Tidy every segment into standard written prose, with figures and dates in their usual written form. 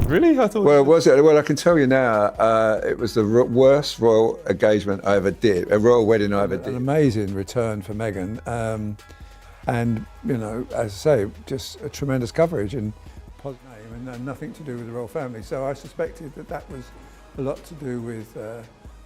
Really? I thought. Well, was it? Well, I can tell you now, it was the worst royal engagement I ever did, a royal wedding I ever did. An amazing return for Meghan. And, you know, as I say, just a tremendous coverage and positive name and nothing to do with the royal family. So I suspected that that was a lot to do with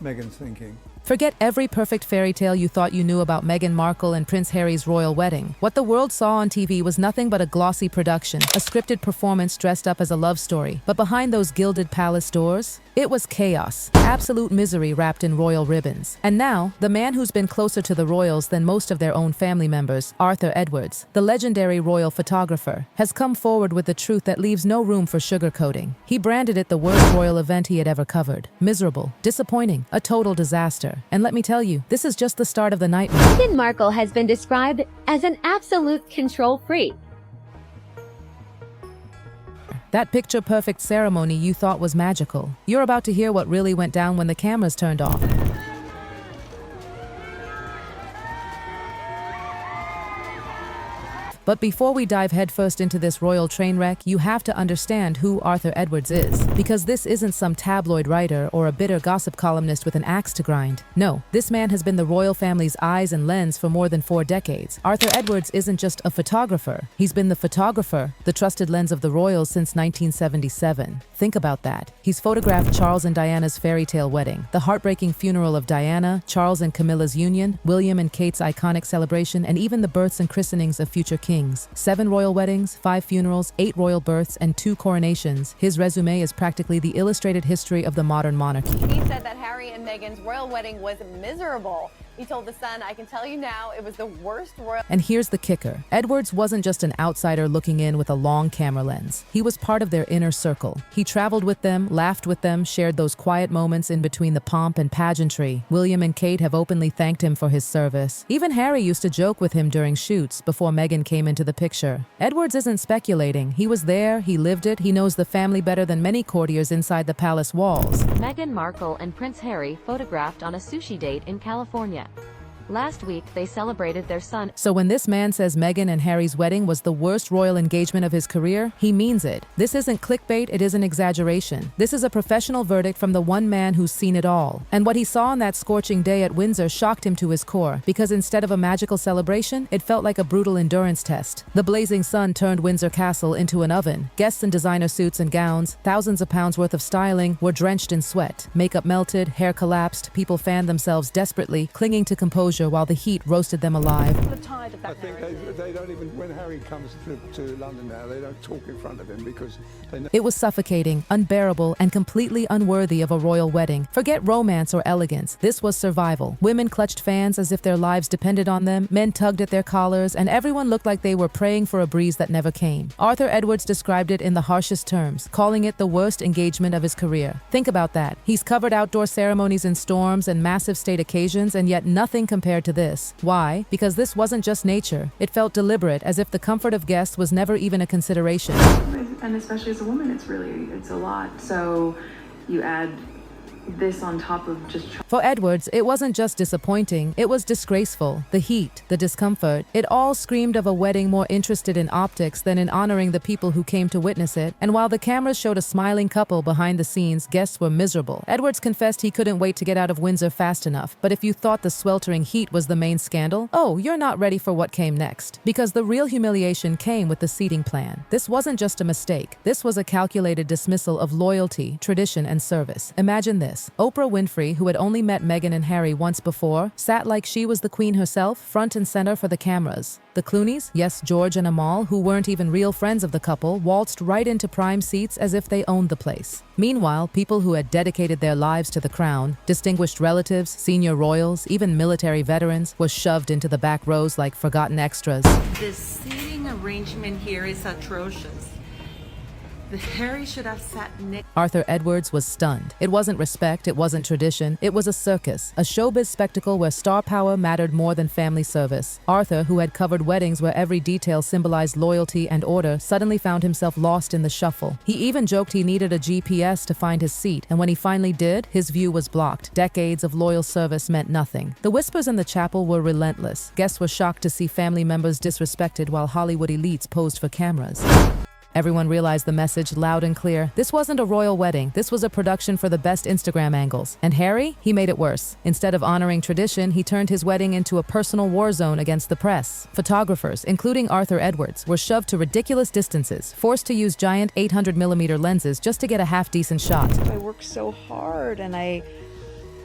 Meghan's thinking. Forget every perfect fairy tale you thought you knew about Meghan Markle and Prince Harry's royal wedding. What the world saw on TV was nothing but a glossy production, a scripted performance dressed up as a love story. But behind those gilded palace doors, it was chaos, absolute misery wrapped in royal ribbons. And now, the man who's been closer to the royals than most of their own family members, Arthur Edwards, the legendary royal photographer, has come forward with the truth that leaves no room for sugarcoating. He branded it the worst royal event he had ever covered. Miserable, disappointing, a total disaster. And let me tell you, this is just the start of the nightmare. Meghan Markle has been described as an absolute control freak. That picture-perfect ceremony you thought was magical. You're about to hear what really went down when the cameras turned off. But before we dive headfirst into this royal train wreck, you have to understand who Arthur Edwards is. Because this isn't some tabloid writer or a bitter gossip columnist with an axe to grind. No, this man has been the royal family's eyes and lens for more than 4 decades. Arthur Edwards isn't just a photographer. He's been the photographer, the trusted lens of the royals since 1977. Think about that. He's photographed Charles and Diana's fairy tale wedding, the heartbreaking funeral of Diana, Charles and Camilla's union, William and Kate's iconic celebration, and even the births and christenings of future kings. 7 royal weddings, 5 funerals, 8 royal births, and 2 coronations. His resume is practically the illustrated history of the modern monarchy. He said that Harry and Meghan's royal wedding was miserable. He told The Sun, "I can tell you now, it was the worst royal..." And here's the kicker. Edwards wasn't just an outsider looking in with a long camera lens. He was part of their inner circle. He traveled with them, laughed with them, shared those quiet moments in between the pomp and pageantry. William and Kate have openly thanked him for his service. Even Harry used to joke with him during shoots before Meghan came into the picture. Edwards isn't speculating. He was there, he lived it, he knows the family better than many courtiers inside the palace walls. Meghan Markle and Prince Harry photographed on a sushi date in California. Last week, they celebrated their son. So when this man says Meghan and Harry's wedding was the worst royal engagement of his career, he means it. This isn't clickbait, it isn't exaggeration. This is a professional verdict from the one man who's seen it all. And what he saw on that scorching day at Windsor shocked him to his core, because instead of a magical celebration, it felt like a brutal endurance test. The blazing sun turned Windsor Castle into an oven. Guests in designer suits and gowns, thousands of pounds worth of styling, were drenched in sweat. Makeup melted, hair collapsed, people fanned themselves desperately, clinging to composure while the heat roasted them alive. I think they don't even, when Harry comes to London now, they don't talk in front of him because they know. It was suffocating, unbearable, and completely unworthy of a royal wedding. Forget romance or elegance. This was survival. Women clutched fans as if their lives depended on them, men tugged at their collars, and everyone looked like they were praying for a breeze that never came. Arthur Edwards described it in the harshest terms, calling it the worst engagement of his career. Think about that. He's covered outdoor ceremonies in storms and massive state occasions, and yet nothing compared to this. Why? Because this wasn't just nature. It felt deliberate, as if the comfort of guests was never even a consideration. And especially as a woman, it's a lot. So you add this on top of just... For Edwards, it wasn't just disappointing, it was disgraceful. The heat, the discomfort, it all screamed of a wedding more interested in optics than in honoring the people who came to witness it. And while the cameras showed a smiling couple behind the scenes, guests were miserable. Edwards confessed he couldn't wait to get out of Windsor fast enough. But if you thought the sweltering heat was the main scandal, oh, you're not ready for what came next. Because the real humiliation came with the seating plan. This wasn't just a mistake. This was a calculated dismissal of loyalty, tradition, and service. Imagine this. Oprah Winfrey, who had only met Meghan and Harry once before, sat like she was the queen herself, front and center for the cameras. The Clooneys, yes, George and Amal, who weren't even real friends of the couple, waltzed right into prime seats as if they owned the place. Meanwhile, people who had dedicated their lives to the crown, distinguished relatives, senior royals, even military veterans, were shoved into the back rows like forgotten extras. The seating arrangement here is atrocious. The Harry should have sat next. Arthur Edwards was stunned. It wasn't respect, it wasn't tradition, it was a circus, a showbiz spectacle where star power mattered more than family service. Arthur, who had covered weddings where every detail symbolized loyalty and order, suddenly found himself lost in the shuffle. He even joked he needed a GPS to find his seat, and when he finally did, his view was blocked. Decades of loyal service meant nothing. The whispers in the chapel were relentless. Guests were shocked to see family members disrespected while Hollywood elites posed for cameras. Everyone realized the message loud and clear. This wasn't a royal wedding. This was a production for the best Instagram angles. And Harry? He made it worse. Instead of honoring tradition, he turned his wedding into a personal war zone against the press. Photographers, including Arthur Edwards, were shoved to ridiculous distances, forced to use giant 800mm lenses just to get a half-decent shot. I work so hard and I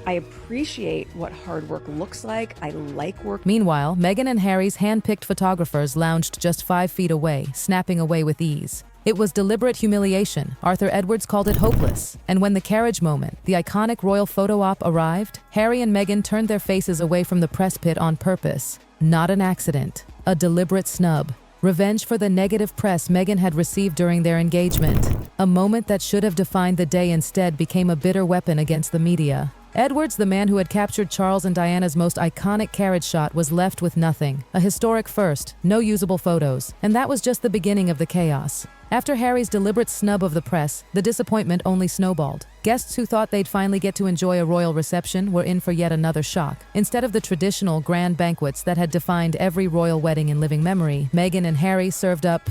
appreciate what hard work looks like. I like work. Meanwhile, Meghan and Harry's hand-picked photographers lounged just 5 feet away, snapping away with ease. It was deliberate humiliation. Arthur Edwards called it hopeless. And when the carriage moment, the iconic royal photo op, arrived, Harry and Meghan turned their faces away from the press pit on purpose. Not an accident. A deliberate snub. Revenge for the negative press Meghan had received during their engagement. A moment that should have defined the day instead became a bitter weapon against the media. Edwards, the man who had captured Charles and Diana's most iconic carriage shot, was left with nothing. A historic first, no usable photos. And that was just the beginning of the chaos. After Harry's deliberate snub of the press, the disappointment only snowballed. Guests who thought they'd finally get to enjoy a royal reception were in for yet another shock. Instead of the traditional grand banquets that had defined every royal wedding in living memory, Meghan and Harry served up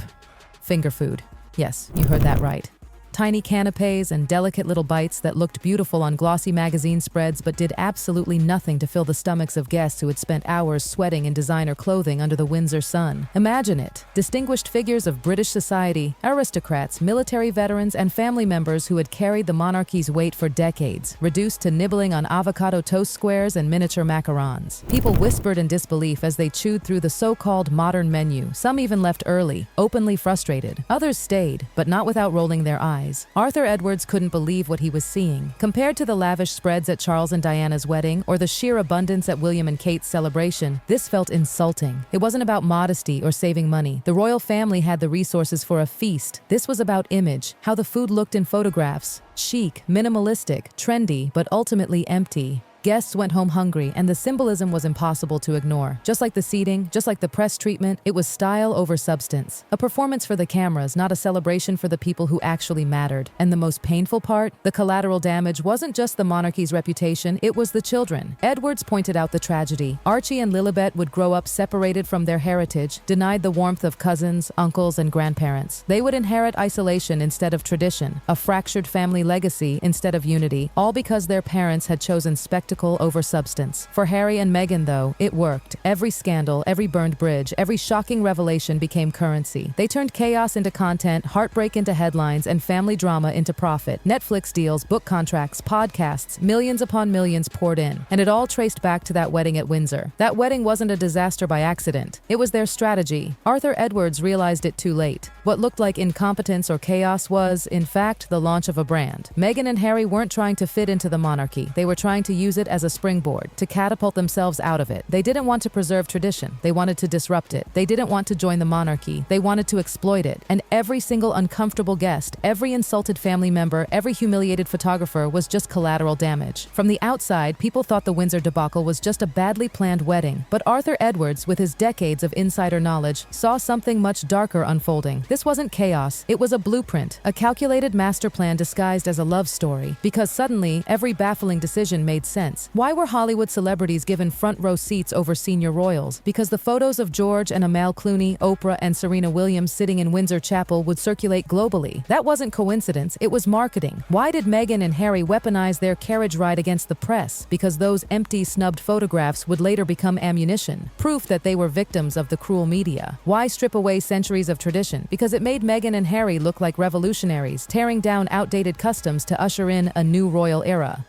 finger food. Yes, you heard that right. Tiny canapes and delicate little bites that looked beautiful on glossy magazine spreads but did absolutely nothing to fill the stomachs of guests who had spent hours sweating in designer clothing under the Windsor sun. Imagine it. Distinguished figures of British society, aristocrats, military veterans, and family members who had carried the monarchy's weight for decades, reduced to nibbling on avocado toast squares and miniature macarons. People whispered in disbelief as they chewed through the so-called modern menu. Some even left early, openly frustrated. Others stayed, but not without rolling their eyes. Arthur Edwards couldn't believe what he was seeing. Compared to the lavish spreads at Charles and Diana's wedding or the sheer abundance at William and Kate's celebration, this felt insulting. It wasn't about modesty or saving money. The royal family had the resources for a feast. This was about image, how the food looked in photographs. Chic, minimalistic, trendy, but ultimately empty. Guests went home hungry, and the symbolism was impossible to ignore. Just like the seating, just like the press treatment, it was style over substance. A performance for the cameras, not a celebration for the people who actually mattered. And the most painful part? The collateral damage wasn't just the monarchy's reputation, it was the children. Edwards pointed out the tragedy. Archie and Lilibet would grow up separated from their heritage, denied the warmth of cousins, uncles, and grandparents. They would inherit isolation instead of tradition, a fractured family legacy instead of unity, all because their parents had chosen spectacle over substance. For Harry and Meghan, though, it worked. Every scandal, every burned bridge, every shocking revelation became currency. They turned chaos into content, heartbreak into headlines, and family drama into profit. Netflix deals, book contracts, podcasts, millions upon millions poured in. And it all traced back to that wedding at Windsor. That wedding wasn't a disaster by accident. It was their strategy. Arthur Edwards realized it too late. What looked like incompetence or chaos was, in fact, the launch of a brand. Meghan and Harry weren't trying to fit into the monarchy. They were trying to use it as a springboard, to catapult themselves out of it. They didn't want to preserve tradition. They wanted to disrupt it. They didn't want to join the monarchy. They wanted to exploit it. And every single uncomfortable guest, every insulted family member, every humiliated photographer was just collateral damage. From the outside, people thought the Windsor debacle was just a badly planned wedding. But Arthur Edwards, with his decades of insider knowledge, saw something much darker unfolding. This wasn't chaos. It was a blueprint, a calculated master plan disguised as a love story. Because suddenly, every baffling decision made sense. Why were Hollywood celebrities given front row seats over senior royals? Because the photos of George and Amal Clooney, Oprah, and Serena Williams sitting in Windsor Chapel would circulate globally. That wasn't coincidence, it was marketing. Why did Meghan and Harry weaponize their carriage ride against the press? Because those empty, snubbed photographs would later become ammunition, proof that they were victims of the cruel media. Why strip away centuries of tradition? Because it made Meghan and Harry look like revolutionaries, tearing down outdated customs to usher in a new royal era.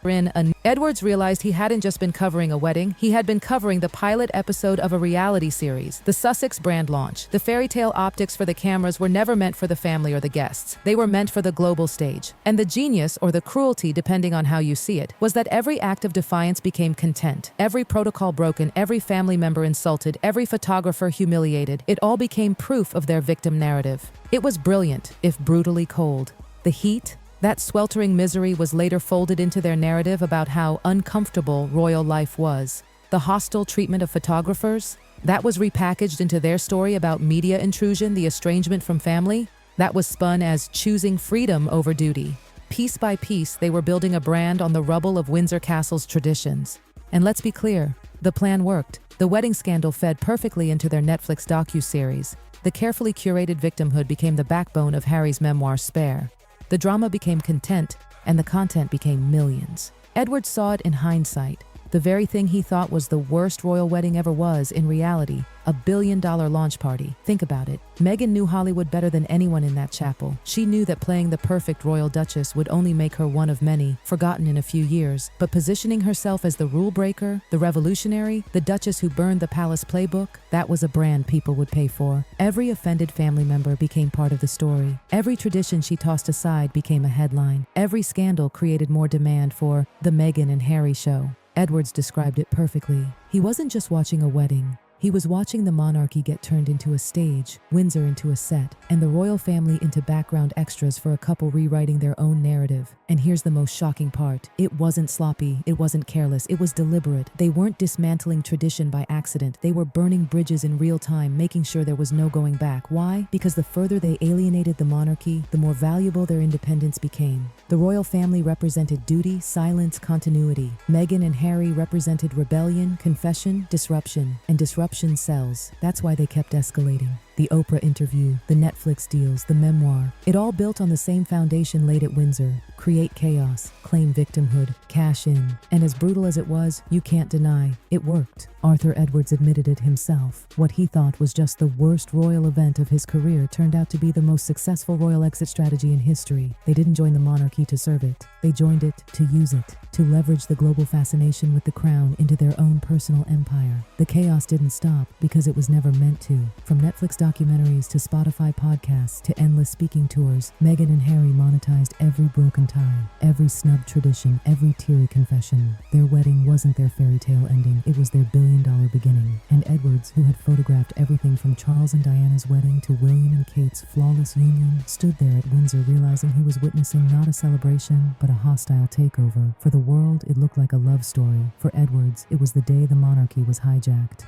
Edwards realized he hadn't just been covering a wedding, he had been covering the pilot episode of a reality series, the Sussex brand launch. The fairy tale optics for the cameras were never meant for the family or the guests. They were meant for the global stage. And the genius, or the cruelty depending on how you see it, was that every act of defiance became content. Every protocol broken, every family member insulted, every photographer humiliated. It all became proof of their victim narrative. It was brilliant, if brutally cold. The heat, that sweltering misery was later folded into their narrative about how uncomfortable royal life was. The hostile treatment of photographers, that was repackaged into their story about media intrusion, the estrangement from family. That was spun as choosing freedom over duty. Piece by piece, they were building a brand on the rubble of Windsor Castle's traditions. And let's be clear, the plan worked. The wedding scandal fed perfectly into their Netflix docuseries. The carefully curated victimhood became the backbone of Harry's memoir Spare. The drama became content, and the content became millions. Edward saw it in hindsight. The very thing he thought was the worst royal wedding ever was, in reality, a billion-dollar launch party. Think about it. Meghan knew Hollywood better than anyone in that chapel. She knew that playing the perfect royal duchess would only make her one of many, forgotten in a few years. But positioning herself as the rule breaker, the revolutionary, the duchess who burned the palace playbook, that was a brand people would pay for. Every offended family member became part of the story. Every tradition she tossed aside became a headline. Every scandal created more demand for the Meghan and Harry show. Edwards described it perfectly. He wasn't just watching a wedding. He was watching the monarchy get turned into a stage, Windsor into a set, and the royal family into background extras for a couple rewriting their own narrative. And here's the most shocking part. It wasn't sloppy, it wasn't careless, it was deliberate. They weren't dismantling tradition by accident. They were burning bridges in real time, making sure there was no going back. Why? Because the further they alienated the monarchy, the more valuable their independence became. The royal family represented duty, silence, continuity. Meghan and Harry represented rebellion, confession, disruption, and disruption sells. That's why they kept escalating. The Oprah interview, the Netflix deals, the memoir. It all built on the same foundation laid at Windsor. Create chaos, claim victimhood, cash in. And as brutal as it was, you can't deny, it worked. Arthur Edwards admitted it himself. What he thought was just the worst royal event of his career turned out to be the most successful royal exit strategy in history. They didn't join the monarchy to serve it. They joined it to use it, to leverage the global fascination with the crown into their own personal empire. The chaos didn't stop because it was never meant to. From Netflix documentaries to Spotify podcasts to endless speaking tours, Meghan and Harry monetized every broken tie, every snubbed tradition, every teary confession. Their wedding wasn't their fairy tale ending, it was their billion-dollar beginning. And Edwards, who had photographed everything from Charles and Diana's wedding to William and Kate's flawless union, stood there at Windsor realizing he was witnessing not a celebration, but a hostile takeover. For the world, it looked like a love story. For Edwards, it was the day the monarchy was hijacked.